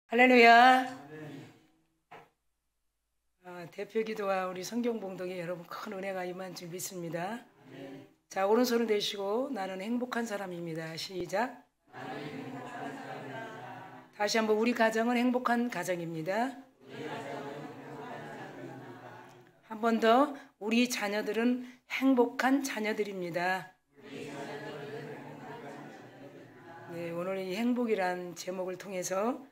할렐루야. 대표 기도와 우리 성경봉동에 여러분 큰 은혜가 임한 줄 믿습니다. 자, 오른손을 대시고 나는 행복한 사람입니다. 시작. 다시 한번 우리 가정은 행복한 가정입니다. 한 번 더 우리 자녀들은 행복한 자녀들입니다. 네, 오늘 이 행복이란 제목을 통해서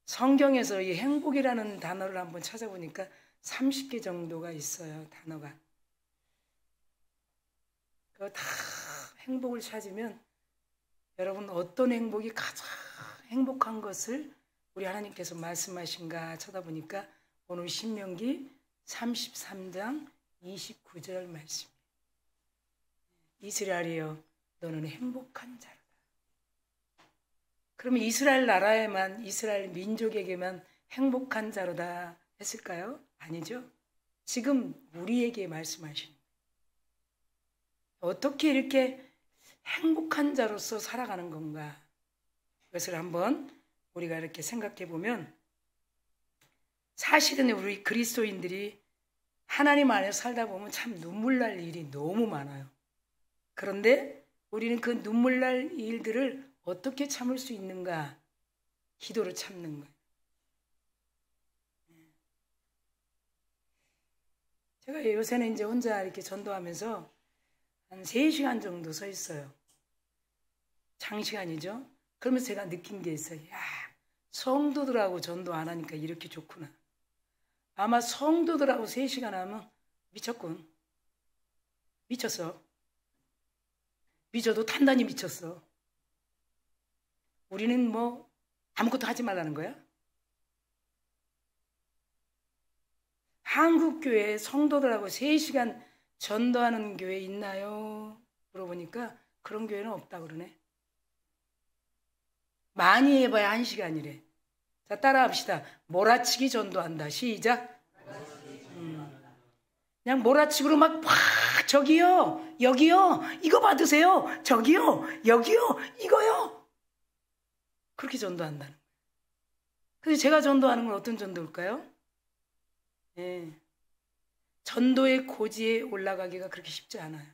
성경에서 이 행복이라는 단어를 한번 찾아보니까 30개 정도가 있어요. 단어가. 그거 다 행복을 찾으면 여러분 어떤 행복이 가장 행복한 것을 우리 하나님께서 말씀하신가 쳐다보니까 오늘 신명기 33장 29절 말씀. 이스라엘이여 너는 행복한 자로다. 그러면 이스라엘 나라에만, 이스라엘 민족에게만 행복한 자로다 했을까요? 아니죠. 지금 우리에게 말씀하시는 어떻게 이렇게 행복한 자로서 살아가는 건가? 그것을 한번 우리가 이렇게 생각해 보면 사실은 우리 그리스도인들이 하나님 안에서 살다 보면 참 눈물 날 일이 너무 많아요. 그런데 우리는 그 눈물 날 일들을 어떻게 참을 수 있는가? 기도로 참는 거예요. 제가 요새는 이제 혼자 이렇게 전도하면서 한 3시간 정도 서 있어요. 장시간이죠. 그러면서 제가 느낀 게 있어요. 야, 성도들하고 전도 안 하니까 이렇게 좋구나. 아마 성도들하고 3시간 하면 미쳤군. 미쳤어. 미쳐도 단단히 미쳤어. 우리는 뭐 아무것도 하지 말라는 거야? 한국교회 성도들하고 3시간 전도하는 교회 있나요? 물어보니까 그런 교회는 없다 그러네. 많이 해봐야 1시간이래. 자, 따라합시다. 몰아치기 전도한다. 시작. 그냥 몰아치기로 막 저기요, 여기요, 이거 받으세요. 저기요, 여기요, 이거요. 그렇게 전도한다는 거예요. 그래서 제가 전도하는 건 어떤 전도일까요? 네. 전도의 고지에 올라가기가 그렇게 쉽지 않아요.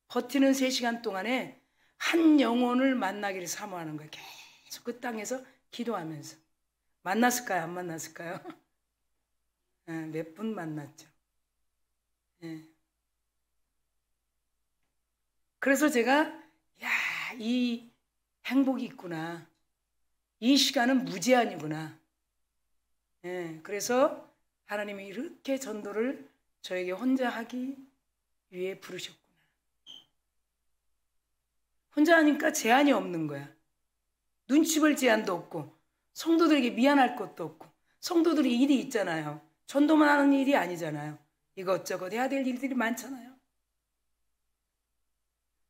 버티는 3시간 동안에 한 영혼을 만나기를 사모하는 거예요. 계속 그 땅에서 기도하면서. 만났을까요? 안 만났을까요? 네, 몇 분 만났죠. 네. 그래서 제가 야, 이 행복이 있구나. 이 시간은 무제한이구나. 네, 그래서 하나님이 이렇게 전도를 저에게 혼자 하기 위해 부르셨구나. 혼자 하니까 제한이 없는 거야. 눈치 볼 제한도 없고 성도들에게 미안할 것도 없고 성도들이 일이 있잖아요. 전도만 하는 일이 아니잖아요. 이것저것 해야 될 일들이 많잖아요.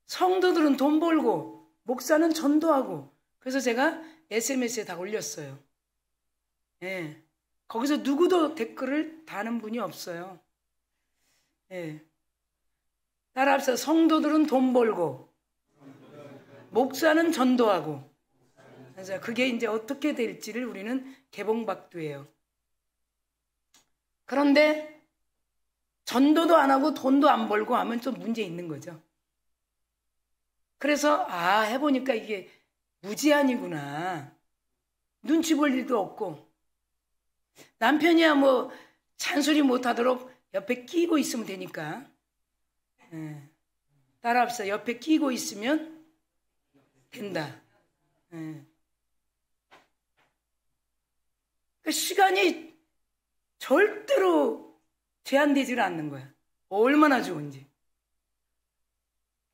성도들은 돈 벌고 목사는 전도하고 그래서 제가 SMS에 다 올렸어요. 예. 거기서 누구도 댓글을 다는 분이 없어요. 예. 따라합시다. 성도들은 돈 벌고 목사는 전도하고. 그래서 그게 이제 어떻게 될지를 우리는 개봉박두예요. 그런데 전도도 안 하고 돈도 안 벌고 하면 좀 문제 있는 거죠. 그래서 해보니까 이게 무제한이구나. 눈치 볼 일도 없고 남편이야 뭐 잔소리 못하도록 옆에 끼고 있으면 되니까. 따라합시다. 옆에 끼고 있으면 된다. 그 시간이 절대로 제한되지를 않는 거야. 얼마나 좋은지.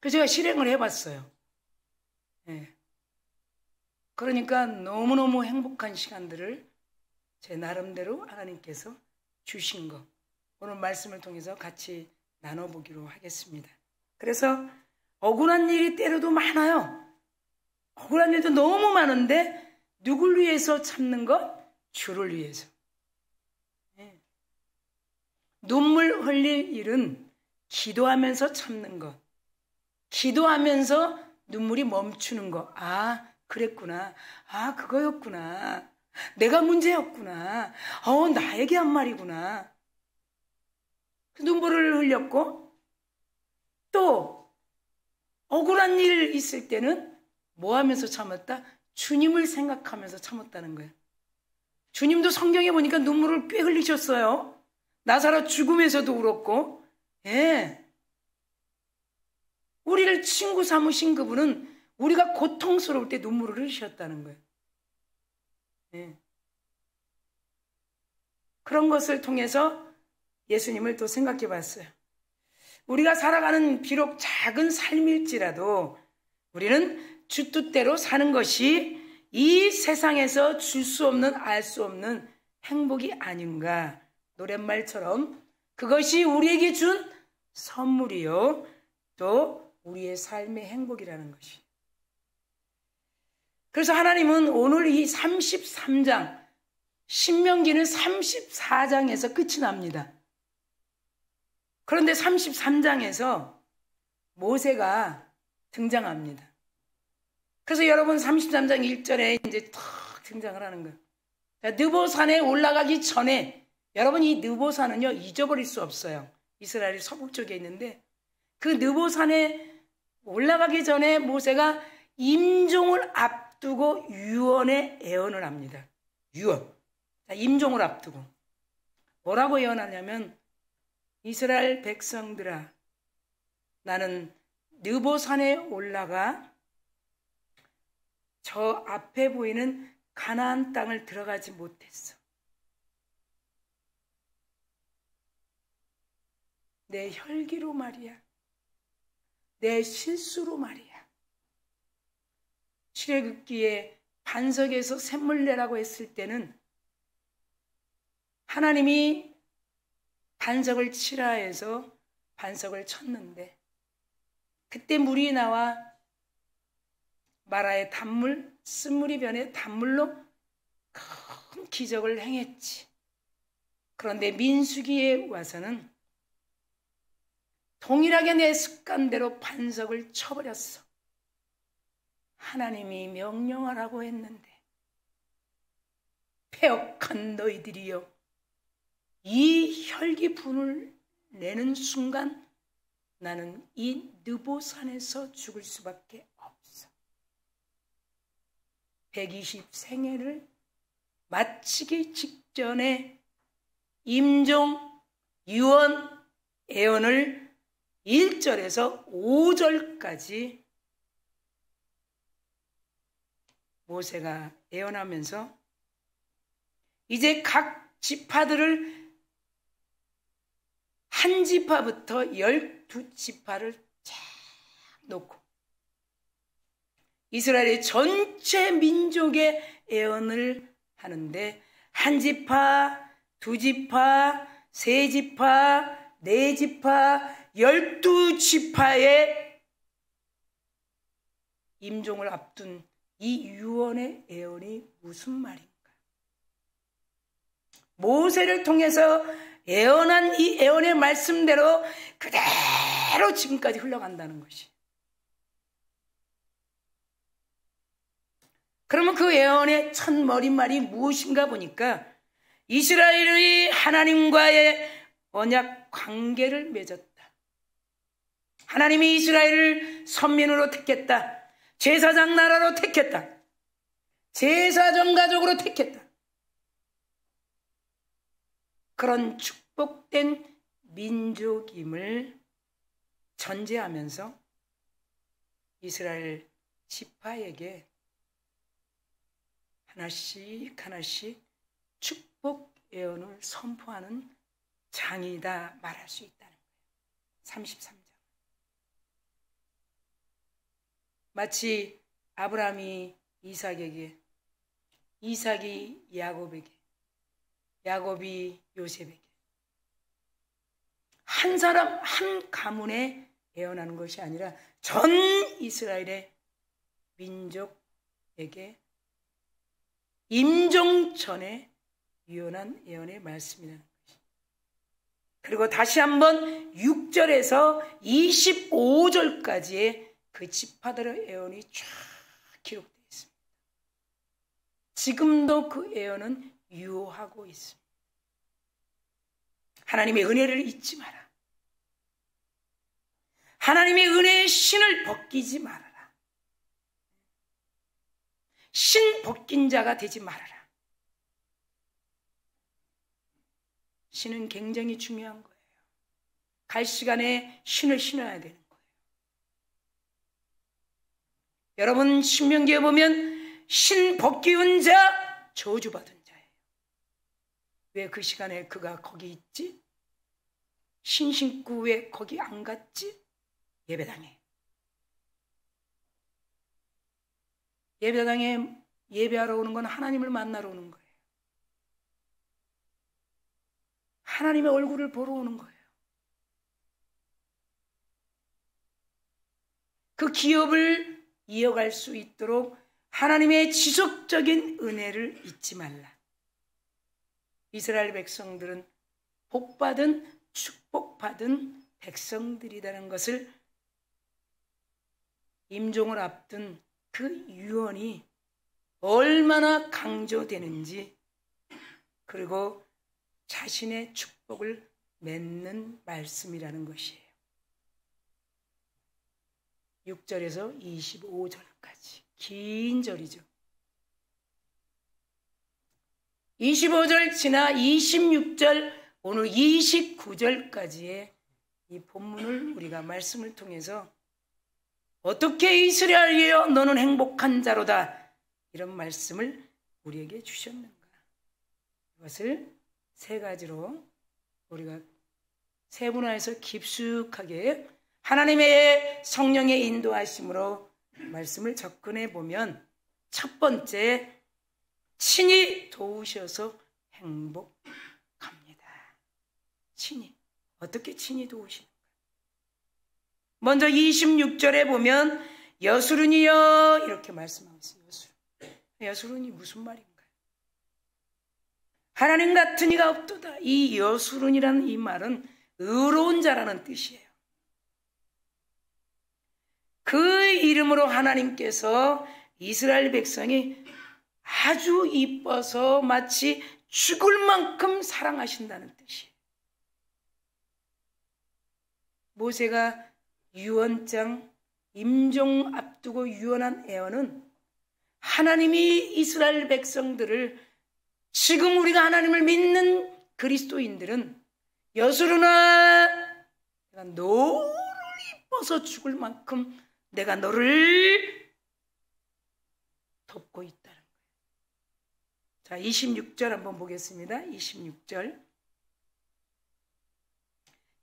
그래서 제가 실행을 해봤어요. 그러니까 너무너무 행복한 시간들을 제 나름대로 하나님께서 주신 거 오늘 말씀을 통해서 같이 나눠보기로 하겠습니다. 그래서 억울한 일이 때로도 많아요. 억울한 일도 너무 많은데 누굴 위해서 참는 것? 주를 위해서. 눈물 흘릴 일은 기도하면서 참는 것. 기도하면서 눈물이 멈추는 것. 그랬구나. 아, 그거였구나. 내가 문제였구나. 나에게 한 말이구나. 눈물을 흘렸고, 또 억울한 일 있을 때는 뭐 하면서 참았다? 주님을 생각하면서 참았다는 거예요. 주님도 성경에 보니까 눈물을 꽤 흘리셨어요. 나사로 죽음에서도 울었고, 예. 우리를 친구 삼으신 그분은 우리가 고통스러울 때 눈물을 흘리셨다는 거예요. 예. 그런 것을 통해서 예수님을 또 생각해 봤어요. 우리가 살아가는 비록 작은 삶일지라도 우리는 주 뜻대로 사는 것이 이 세상에서 줄 수 없는, 알 수 없는 행복이 아닌가. 노랫말처럼 그것이 우리에게 준 선물이요, 또 우리의 삶의 행복이라는 것이. 그래서 하나님은 오늘 이 33장, 신명기는 34장에서 끝이 납니다. 그런데 33장에서 모세가 등장합니다. 그래서 여러분 33장 1절에 이제 탁 등장을 하는 거예요. 느보산에 올라가기 전에, 여러분 이 느보산은요 잊어버릴 수 없어요. 이스라엘 서북쪽에 있는데 그 느보산에 올라가기 전에 모세가 임종을 앞두고 유언의 애언을 합니다. 유언. 임종을 앞두고 뭐라고 예언하냐면, 이스라엘 백성들아, 나는 느보산에 올라가 저 앞에 보이는 가나안 땅을 들어가지 못했어. 내 혈기로 말이야. 내 실수로 말이야. 출애굽기에 반석에서 샘물 내라고 했을 때는 하나님이 반석을 치라 해서 반석을 쳤는데, 그때 물이 나와 마라의 단물, 쓴물이 변해 단물로 큰 기적을 행했지. 그런데 민수기에 와서는 동일하게 내 습관대로 반석을 쳐버렸어. 하나님이 명령하라고 했는데, 패역한 너희들이여, 이 혈기 분을 내는 순간 나는 이 느보산에서 죽을 수밖에 없어. 120생애를 마치기 직전에 임종, 유언, 애언을 1절에서 5절까지 모세가 애언하면서 이제 각 지파들을 한 지파부터 12지파를 쫙 놓고 이스라엘의 전체 민족의 애언을 하는데, 한 지파, 두 지파, 세 지파, 네 지파, 12지파의 임종을 앞둔 이 유언의 애언이 무슨 말인가? 모세를 통해서 애언한 이 애언의 말씀대로 그대로 지금까지 흘러간다는 것이. 그러면 그 애언의 첫 머릿말이 무엇인가 보니까, 이스라엘의 하나님과의 언약 관계를 맺었다. 하나님이 이스라엘을 선민으로 택했다. 제사장 나라로 택했다. 제사장 가족으로 택했다. 그런 축복된 민족임을 전제하면서 이스라엘 지파에게 하나씩 하나씩 축복 예언을 선포하는 장이다 말할 수 있다는 거예요. 33장. 마치 아브라함이 이삭에게, 이삭이 야곱에게, 야곱이 요셉에게, 한 사람 한 가문에 예언하는 것이 아니라 전 이스라엘의 민족에게 임종 전에 유언한 예언의 말씀이라는 것이. 그리고 다시 한번 6절에서 25절까지의 그 지파들의 예언이 쫙 기록되어 있습니다. 지금도 그 애언은 유효하고 있습니다. 하나님의 은혜를 잊지 마라. 하나님의 은혜의 신을 벗기지 말아라. 신 벗긴 자가 되지 말아라. 신은 굉장히 중요한 거예요. 갈 시간에 신을 신어야 되는 거예요. 여러분, 신명기에 보면 신 벗기운 자, 저주받은 자예요. 왜 그 시간에 그가 거기 있지? 신 신고 왜 거기 안 갔지? 예배당에. 예배당에 예배하러 오는 건 하나님을 만나러 오는 거예요. 하나님의 얼굴을 보러 오는 거예요. 그 기업을 이어갈 수 있도록 하나님의 지속적인 은혜를 잊지 말라. 이스라엘 백성들은 복받은 축복받은 백성들이라는 것을 임종을 앞둔 그 유언이 얼마나 강조되는지, 그리고 자신의 축복을 맺는 말씀이라는 것이에요. 6절에서 25절까지 긴 절이죠. 25절 지나 26절 오늘 29절까지의 이 본문을 우리가 말씀을 통해서 어떻게 이스라엘이여 너는 행복한 자로다, 이런 말씀을 우리에게 주셨는가, 이것을 세 가지로 우리가 세분화해서 깊숙하게 하나님의 성령의 인도하심으로 말씀을 접근해 보면, 첫 번째, 친히 도우셔서 행복합니다. 친히. 어떻게 친히 도우시는가? 먼저 26절에 보면 여수른이여 이렇게 말씀하고 있어요. 여수른이 무슨 말인가요? 하나님 같은 이가 없도다. 이 여수른이라는 이 말은 의로운 자라는 뜻이에요. 그 이름으로 하나님께서 이스라엘 백성이 아주 이뻐서 마치 죽을 만큼 사랑하신다는 뜻이에요. 모세가 유언장 임종 앞두고 유언한 애언은 하나님이 이스라엘 백성들을, 지금 우리가 하나님을 믿는 그리스도인들은 여수르나 내가 너를 이뻐서 죽을 만큼 내가 너를 돕고 있다는 거예요. 자, 26절 한번 보겠습니다. 26절.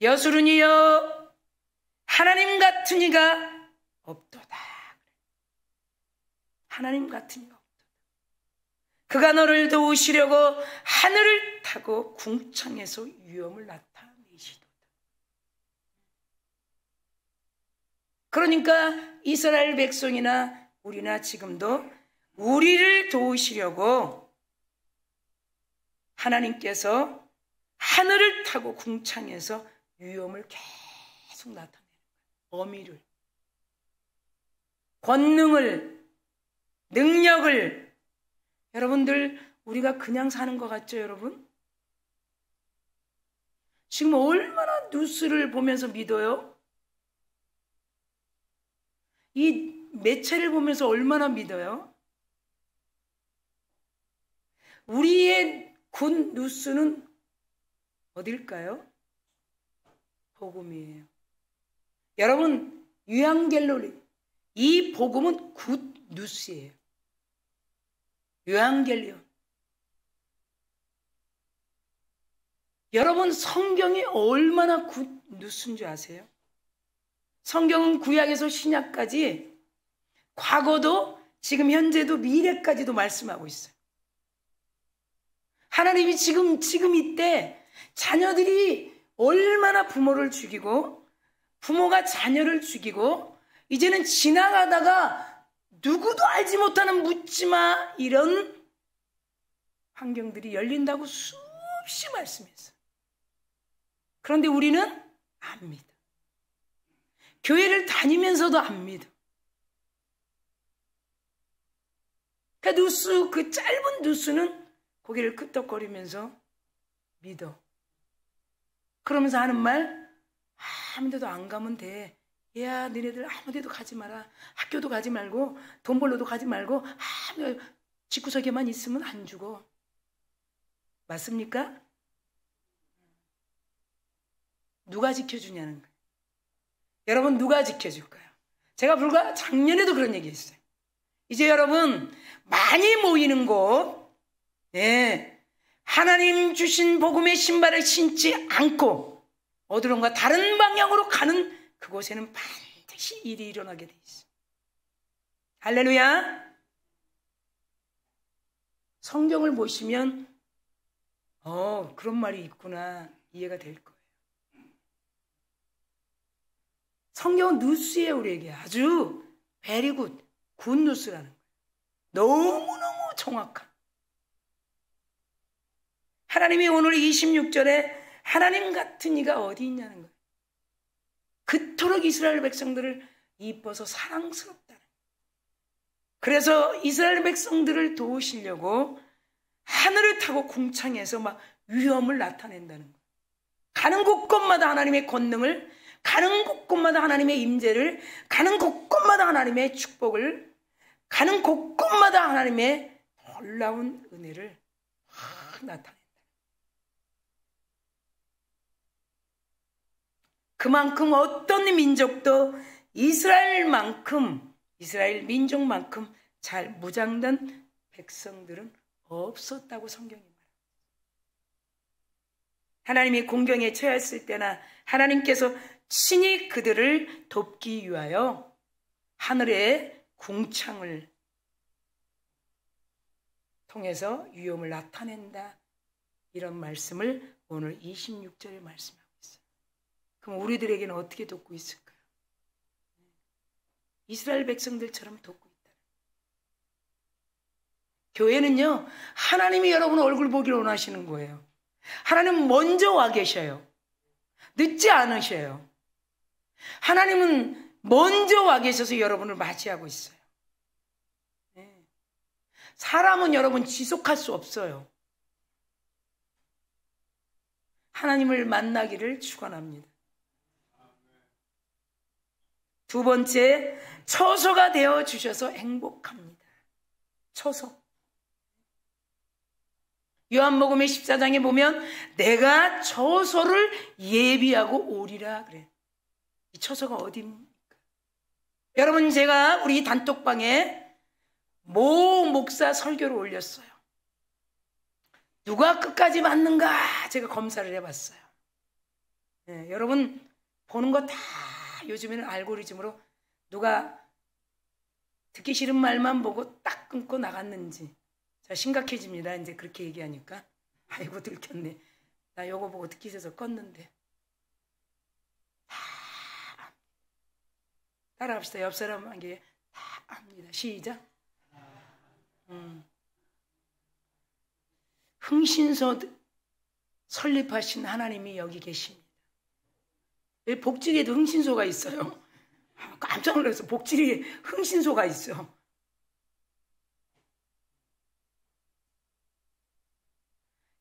여수르니여 하나님 같은 이가 없도다. 하나님 같은 이가 없도다. 그가 너를 도우시려고 하늘을 타고 궁창에서 위엄을 나타내시도다. 그러니까 이스라엘 백성이나 우리나 지금도 우리를 도우시려고 하나님께서 하늘을 타고 궁창에서 위엄을 계속 나타내는 거예요. 어미를, 권능을, 능력을. 여러분들, 우리가 그냥 사는 것 같죠, 여러분? 지금 얼마나 뉴스를 보면서 믿어요? 이 매체를 보면서 얼마나 믿어요? 우리의 굿 뉴스는 어딜까요? 복음이에요. 여러분, 유앙겔로리, 이 복음은 굿 뉴스예요. 유앙겔리온. 여러분, 성경이 얼마나 굿 뉴스인 줄 아세요? 성경은 구약에서 신약까지, 과거도 지금 현재도 미래까지도 말씀하고 있어요. 하나님이 지금 이때 자녀들이 얼마나 부모를 죽이고, 부모가 자녀를 죽이고, 이제는 지나가다가 누구도 알지 못하는 묻지마, 이런 환경들이 열린다고 수없이 말씀했어요. 그런데 우리는 안 믿어. 교회를 다니면서도 안 믿어. 누수, 그 짧은 누수는 고개를 끄덕거리면서 믿어. 그러면서 하는 말, 아무 데도 안 가면 돼. 야, 너네들 아무 데도 가지 마라. 학교도 가지 말고 돈 벌러도 가지 말고 아무 집구석에만 있으면 안 죽어. 맞습니까? 누가 지켜주냐는 거예요. 여러분, 누가 지켜줄까요? 제가 불과 작년에도 그런 얘기 했어요. 이제 여러분 많이 모이는 곳, 하나님 주신 복음의 신발을 신지 않고 어디론가 다른 방향으로 가는 그곳에는 반드시 일이 일어나게 돼 있어요. 할렐루야. 성경을 보시면 그런 말이 있구나 이해가 될 거예요. 성경은 누수에 우리에게 아주 베리굿, 굿 누수라는 거예요. 너무너무 정확한. 하나님이 오늘 26절에 하나님 같은 이가 어디 있냐는 거예요. 그토록 이스라엘 백성들을 이뻐서 사랑스럽다는 거예요. 그래서 이스라엘 백성들을 도우시려고 하늘을 타고 궁창에서 막 위엄을 나타낸다는 거예요. 가는 곳곳마다 하나님의 권능을, 가는 곳곳마다 하나님의 임재를, 가는 곳곳마다 하나님의 축복을, 가는 곳곳마다 하나님의 놀라운 은혜를 나타낸다. 그만큼 어떤 민족도 이스라엘만큼, 이스라엘 민족만큼 잘 무장된 백성들은 없었다고 성경이 말합니다. 하나님이 공경에 처했을 때나 하나님께서 친히 그들을 돕기 위하여 하늘의 궁창을 통해서 위엄을 나타낸다. 이런 말씀을 오늘 26절에 말씀합니다. 그럼 우리들에게는 어떻게 돕고 있을까요? 이스라엘 백성들처럼 돕고 있다. 교회는요, 하나님이 여러분 얼굴 보기를 원하시는 거예요. 하나님은 먼저 와 계셔요. 늦지 않으셔요. 하나님은 먼저 와 계셔서 여러분을 맞이하고 있어요. 사람은 여러분 지속할 수 없어요. 하나님을 만나기를 축원합니다. 두 번째, 처소가 되어 주셔서 행복합니다. 처소. 요한복음의 14장에 보면 내가 처소를 예비하고 오리라 그래. 이 처소가 어디입니까? 여러분, 제가 우리 단톡방에 모 목사 설교를 올렸어요. 누가 끝까지 맞는가 제가 검사를 해봤어요. 여러분 보는 거 다 요즘에는 알고리즘으로 누가 듣기 싫은 말만 보고 딱 끊고 나갔는지. 자, 심각해집니다. 이제 그렇게 얘기하니까. 아이고 들켰네. 나 요거 보고 듣기 싫어서 껐는데. 다 따라합시다. 옆 사람에게 다 압니다. 시작. 흥신소 설립하신 하나님이 여기 계십니다. 복지리에도 흥신소가 있어요. 깜짝 놀라서 복지리에 흥신소가 있어.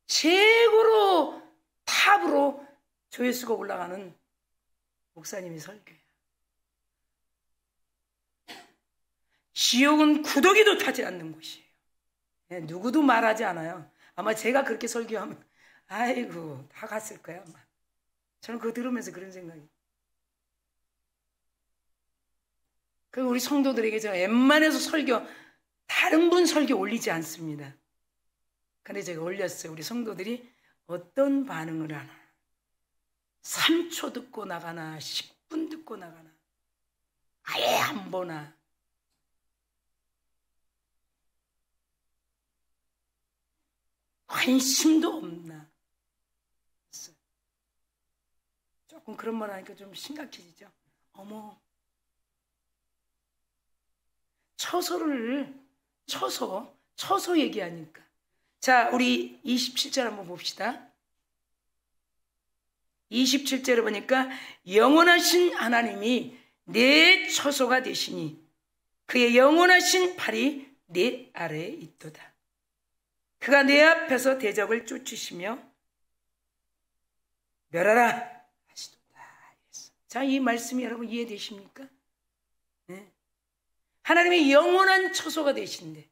최고로 탑으로 조회수가 올라가는 목사님이 설교해요. 지옥은 구더기도 타지 않는 곳이에요. 누구도 말하지 않아요. 아마 제가 그렇게 설교하면 아이고 다 갔을 거야 아마. 저는 그거 들으면서 그런 생각이. 그리고 우리 성도들에게 제가 웬만해서 설교 다른 분 설교 올리지 않습니다. 근데 제가 올렸어요. 우리 성도들이 어떤 반응을 하나. 3초 듣고 나가나 10분 듣고 나가나 아예 안 보나. 관심도 없나. 조금 그런 말 하니까 좀 심각해지죠. 어머, 처소 얘기하니까. 자, 우리 27절 한번 봅시다. 27절에 보니까 영원하신 하나님이 내 처소가 되시니 그의 영원하신 팔이 내 아래에 있도다. 그가 내 앞에서 대적을 쫓으시며 멸하라 하시도다. 자, 이 말씀이 여러분 이해되십니까? 네. 하나님의 영원한 처소가 되신데,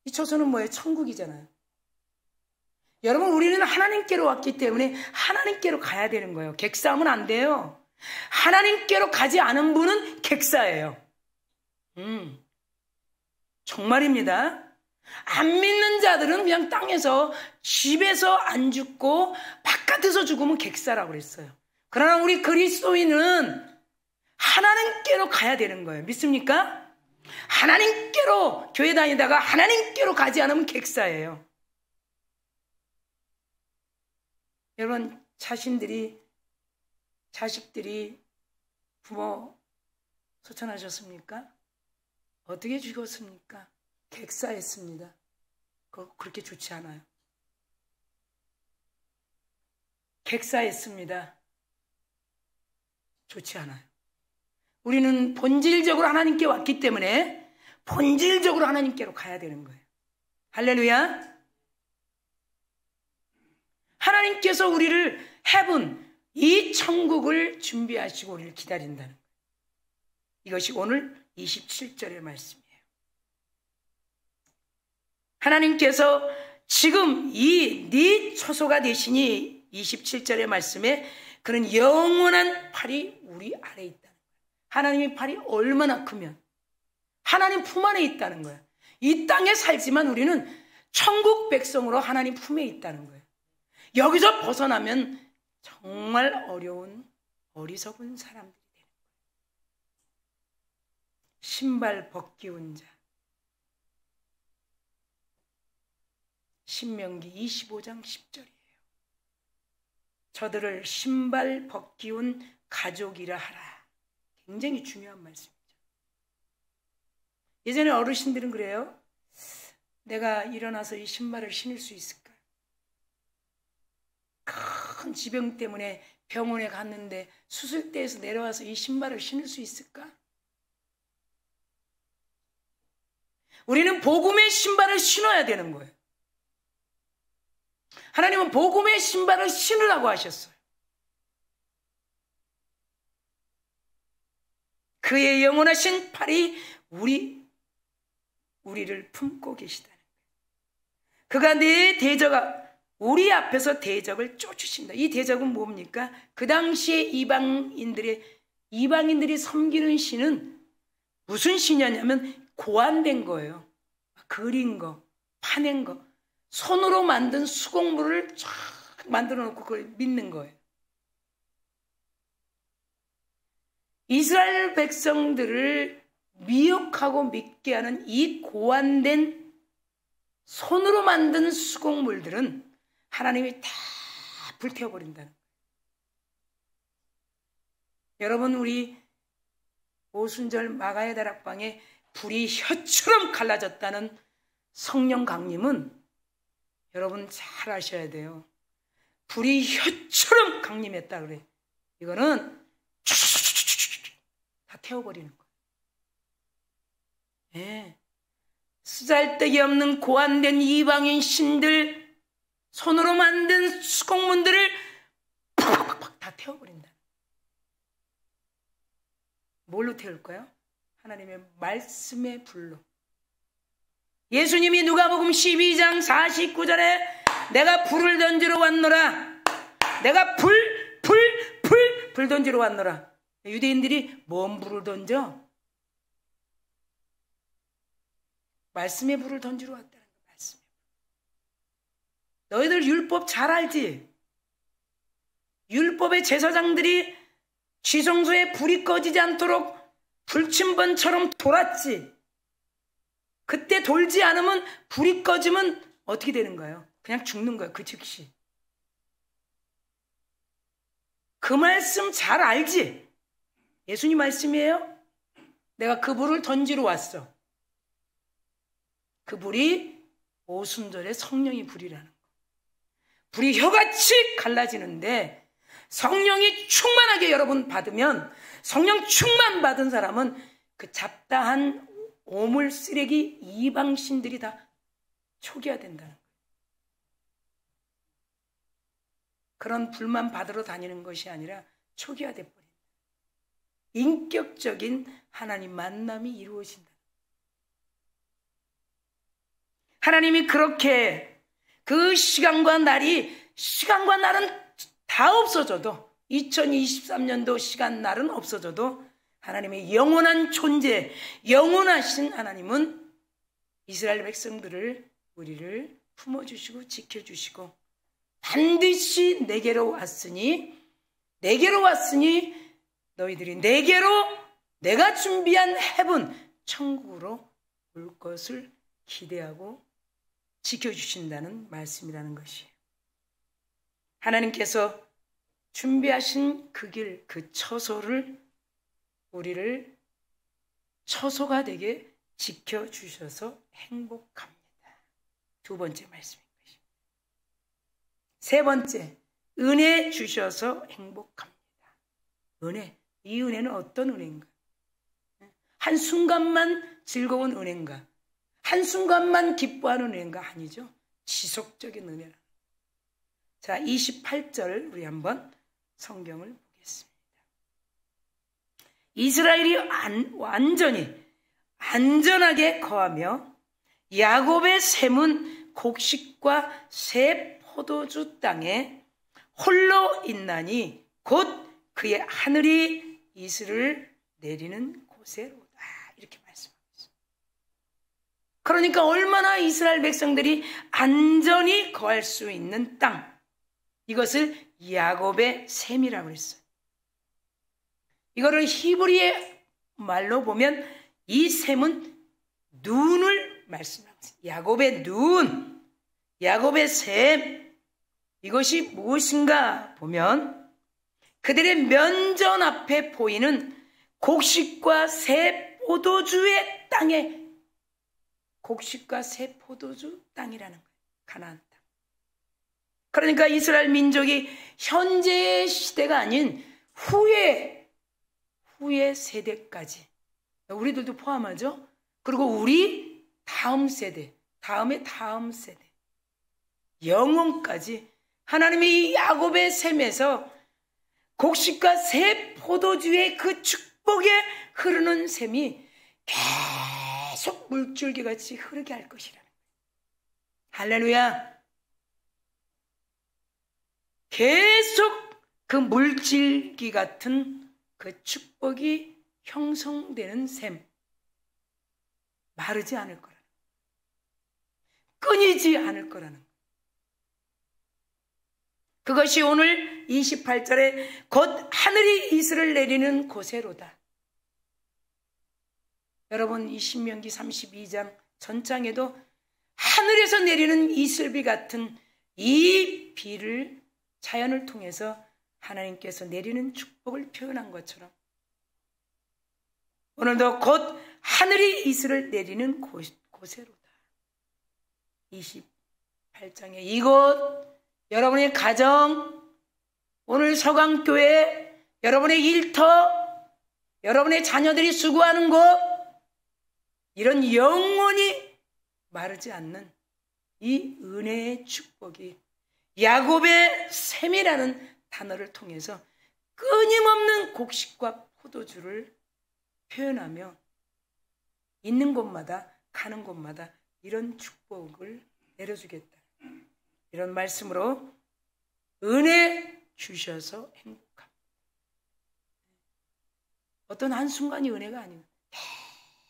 이 처소는 뭐예요? 천국이잖아요. 여러분, 우리는 하나님께로 왔기 때문에 하나님께로 가야 되는 거예요. 객사하면 안 돼요. 하나님께로 가지 않은 분은 객사예요. 정말입니다. 안 믿는 자들은 그냥 땅에서, 집에서 안 죽고 바깥에서 죽으면 객사라고 그랬어요. 그러나 우리 그리스도인은 하나님께로 가야 되는 거예요. 믿습니까? 하나님께로 교회 다니다가 하나님께로 가지 않으면 객사예요. 여러분, 자식들이 부모 소천하셨습니까? 어떻게 죽었습니까? 객사했습니다. 그렇게 좋지 않아요. 객사했습니다. 좋지 않아요. 우리는 본질적으로 하나님께 왔기 때문에 본질적으로 하나님께로 가야 되는 거예요. 할렐루야. 하나님께서 우리를 헤븐, 이 천국을 준비하시고 우리를 기다린다는 거예요. 이것이 오늘 27절의 말씀이에요. 하나님께서 지금 이 네 처소가 되시니 27절의 말씀에 그런 영원한 팔이 우리 아래에 있다는 거예요. 하나님의 팔이 얼마나 크면 하나님 품 안에 있다는 거예요. 이 땅에 살지만 우리는 천국 백성으로 하나님 품에 있다는 거예요. 여기서 벗어나면 정말 어려운 어리석은 사람들이 되는 거예요. 신발 벗기운 자. 신명기 25장 10절이에요. 저들을 신발 벗기운 가족이라 하라. 굉장히 중요한 말씀이죠. 예전에 어르신들은 그래요. 내가 일어나서 이 신발을 신을 수 있을까? 큰 지병 때문에 병원에 갔는데 수술대에서 내려와서 이 신발을 신을 수 있을까? 우리는 복음의 신발을 신어야 되는 거예요. 하나님은 복음의 신발을 신으라고 하셨어요. 그의 영원하신 팔이 우리를 품고 계시다는 거예요. 그가 우리 앞에서 대적을 쫓으신다. 이 대적은 뭡니까? 그 당시에 이방인들이 섬기는 신은 무슨 신이었냐면 고안된 거예요. 그린 거, 파낸 거, 손으로 만든 수공물을 쫙 만들어 놓고 그걸 믿는 거예요. 이스라엘 백성들을 미혹하고 믿게 하는 이 고안된 손으로 만든 수공물들은 하나님이 다 불태워버린다는 거예요. 여러분, 우리 오순절 마가의 다락방에 불이 혀처럼 갈라졌다는 성령 강림은 여러분 잘 아셔야 돼요. 불이 혀처럼 강림했다 그래. 이거는 다 태워버리는 거예요. 네. 쓰잘데기 없는 고안된 이방인 신들, 손으로 만든 수공문들을 팍팍팍 다 태워버린다. 뭘로 태울까요? 하나님의 말씀의 불로. 예수님이 누가복음 12장 49절에 내가 불을 던지러 왔노라. 내가 불 던지러 왔노라. 유대인들이 뭔 불을 던져? 말씀의 불을 던지러 왔다는 거야. 말씀의 불. 너희들 율법 잘 알지? 율법의 제사장들이 지성소에 불이 꺼지지 않도록 불침번처럼 돌았지. 그때 돌지 않으면 불이 꺼지면 어떻게 되는 거예요? 그냥 죽는 거예요. 그 즉시. 그 말씀 잘 알지? 예수님 말씀이에요. 내가 그 불을 던지러 왔어. 그 불이 오순절의 성령의 불이라는 거. 불이 혀같이 갈라지는데 성령이 충만하게 여러분 받으면, 성령 충만 받은 사람은 그 잡다한 오물, 쓰레기, 이방신들이 다 초기화된다는 거예요. 그런 불만 받으러 다니는 것이 아니라 초기화돼 버린다. 인격적인 하나님 만남이 이루어진다. 하나님이 그렇게 그 시간과 날은 다 없어져도 2023년도 시간 날은 없어져도 하나님의 영원한 존재, 영원하신 하나님은 이스라엘 백성들을 우리를 품어주시고 지켜주시고 반드시 내게로 왔으니 너희들이 내게로 내가 준비한 헤븐 천국으로 올 것을 기대하고 지켜주신다는 말씀이라는 것이에요. 하나님께서 준비하신 그 길, 그 처소를 우리를 처소가 되게 지켜주셔서 행복합니다. 두 번째 말씀인 것이죠. 세 번째, 은혜 주셔서 행복합니다. 은혜, 이 은혜는 어떤 은혜인가? 한순간만 즐거운 은혜인가? 한순간만 기뻐하는 은혜인가? 아니죠. 지속적인 은혜라. 자, 28절 우리 한번 성경을 보겠습니다. 이스라엘이 안전하게 거하며 야곱의 샘은 곡식과 새 포도주 땅에 홀로 있나니 곧 그의 하늘이 이슬을 내리는 곳에로다. 이렇게 말씀하고 있습니다. 그러니까 얼마나 이스라엘 백성들이 안전히 거할 수 있는 땅, 이것을 야곱의 샘이라고 했어요. 이거를 히브리의 말로 보면 이 샘은 눈을 말씀하고 있어요. 야곱의 눈, 야곱의 샘, 이것이 무엇인가 보면 그들의 면전 앞에 보이는 곡식과 새 포도주의 땅에, 곡식과 새 포도주 땅이라는 거예요. 가나안 땅. 그러니까 이스라엘 민족이 현재의 시대가 아닌 후의 세대까지, 우리들도 포함하죠. 그리고 우리 다음 세대, 다음의 다음 세대, 영원까지 하나님의 이 야곱의 샘에서 곡식과 새 포도주의 그 축복에 흐르는 샘이 계속 물줄기같이 흐르게 할 것이라는 거예요. 할렐루야. 계속 그 물줄기 같은 그 축복이 형성되는 샘, 마르지 않을 거라는, 끊이지 않을 거라는 거예요. 그것이 오늘 28절에 곧 하늘이 이슬을 내리는 곳에로다. 여러분, 이 신명기 32장 전장에도 하늘에서 내리는 이슬비 같은 이 비를 자연을 통해서 하나님께서 내리는 축복을 표현한 것처럼 오늘도 곧 하늘이 이슬을 내리는 곳에로다. 28장에 이곳, 여러분의 가정, 오늘 서강교회, 여러분의 일터, 여러분의 자녀들이 수고하는 곳, 이런 영원히 마르지 않는 이 은혜의 축복이 야곱의 샘이라는 단어를 통해서 끊임없는 곡식과 포도주를 표현하며 있는 곳마다 가는 곳마다 이런 축복을 내려주겠다. 이런 말씀으로 은혜 주셔서 행복합니다. 어떤 한순간이 은혜가 아닙니다.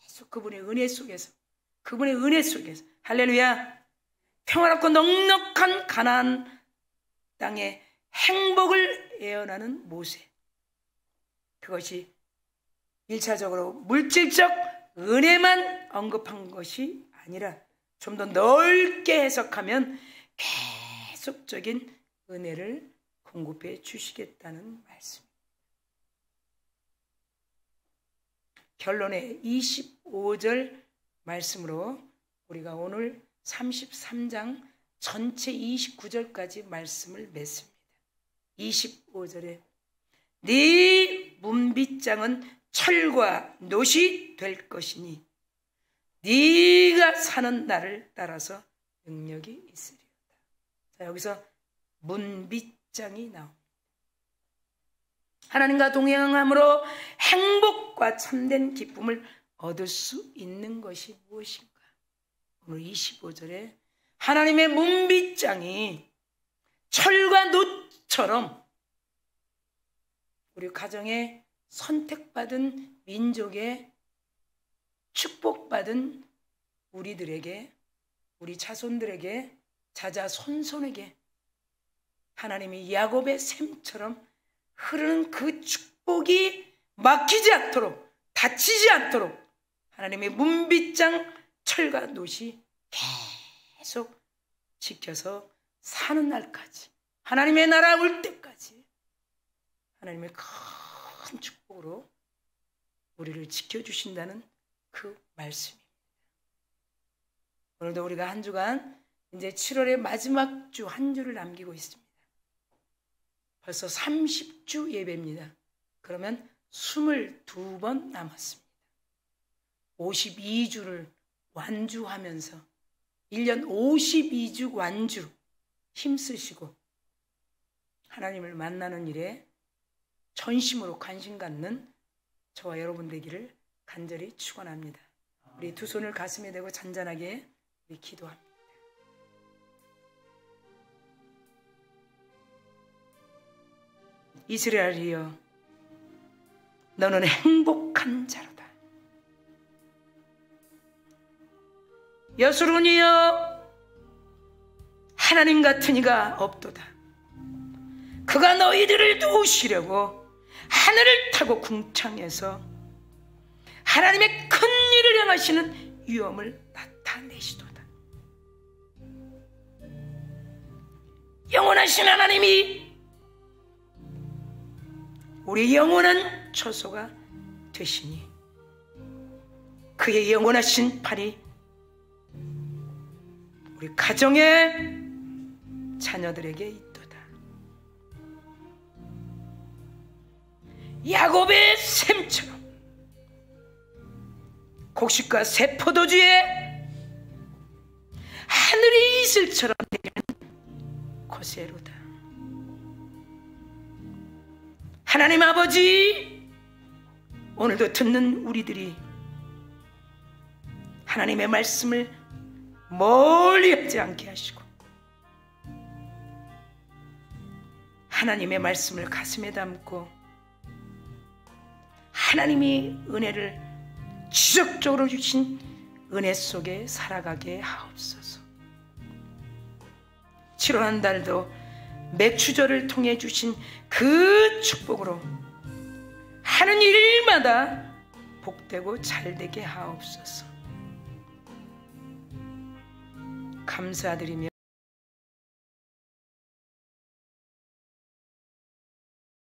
계속 그분의 은혜 속에서, 그분의 은혜 속에서, 할렐루야, 평화롭고 넉넉한 가나안 땅에 행복을 예언하는 모세. 그것이 1차적으로 물질적 은혜만 언급한 것이 아니라 좀 더 넓게 해석하면 계속적인 은혜를 공급해 주시겠다는 말씀. 결론의 25절 말씀으로 우리가 오늘 33장 전체 29절까지 말씀을 맺습니다. 25절에 네 문빗장은 철과 놋이 될 것이니 네가 사는 날을 따라서 능력이 있으리로다. 자, 여기서 문빗장이 나옵니다. 하나님과 동행함으로 행복과 참된 기쁨을 얻을 수 있는 것이 무엇인가? 오늘 25절에 하나님의 문빗장이 철과 놋처럼 우리 가정에 선택받은 민족의 축복받은 우리들에게, 우리 자손들에게, 자자손손에게 하나님이 야곱의 샘처럼 흐르는 그 축복이 막히지 않도록, 닫히지 않도록 하나님의 문빗장 철과 놋이 계속 지켜서 사는 날까지, 하나님의 나라 올 때까지 하나님의 큰 축복으로 우리를 지켜주신다는 그 말씀입니다. 오늘도 우리가 한 주간 이제 7월의 마지막 주 한 주를 남기고 있습니다. 벌써 30주 예배입니다. 그러면 22번 남았습니다. 52주를 완주하면서 1년 52주 완주 힘쓰시고 하나님을 만나는 일에 전심으로 관심 갖는 저와 여러분 되기를 간절히 축원합니다. 우리 두 손을 가슴에 대고 잔잔하게 우리 기도합니다. 이스라엘이여, 너는 행복한 자로다. 여수론이여, 하나님 같은 이가 없도다. 그가 너희들을 도우시려고 하늘을 타고 궁창에서 하나님의 큰 일을 행하시는 위엄을 나타내시도다. 영원하신 하나님이 우리 영원한 처소가 되시니 그의 영원하신 팔이 우리 가정의 자녀들에게 있도다. 야곱의 샘처럼 곡식과 새 포도주에 하늘의 이슬처럼 내리는 고세로다. 하나님 아버지, 오늘도 듣는 우리들이 하나님의 말씀을 멀리하지 않게 하시고 하나님의 말씀을 가슴에 담고 하나님이 은혜를 지속적으로 주신 은혜 속에 살아가게 하옵소서. 7월 한 달도 맥추절을 통해 주신 그 축복으로 하는 일마다 복되고 잘되게 하옵소서. 감사드리며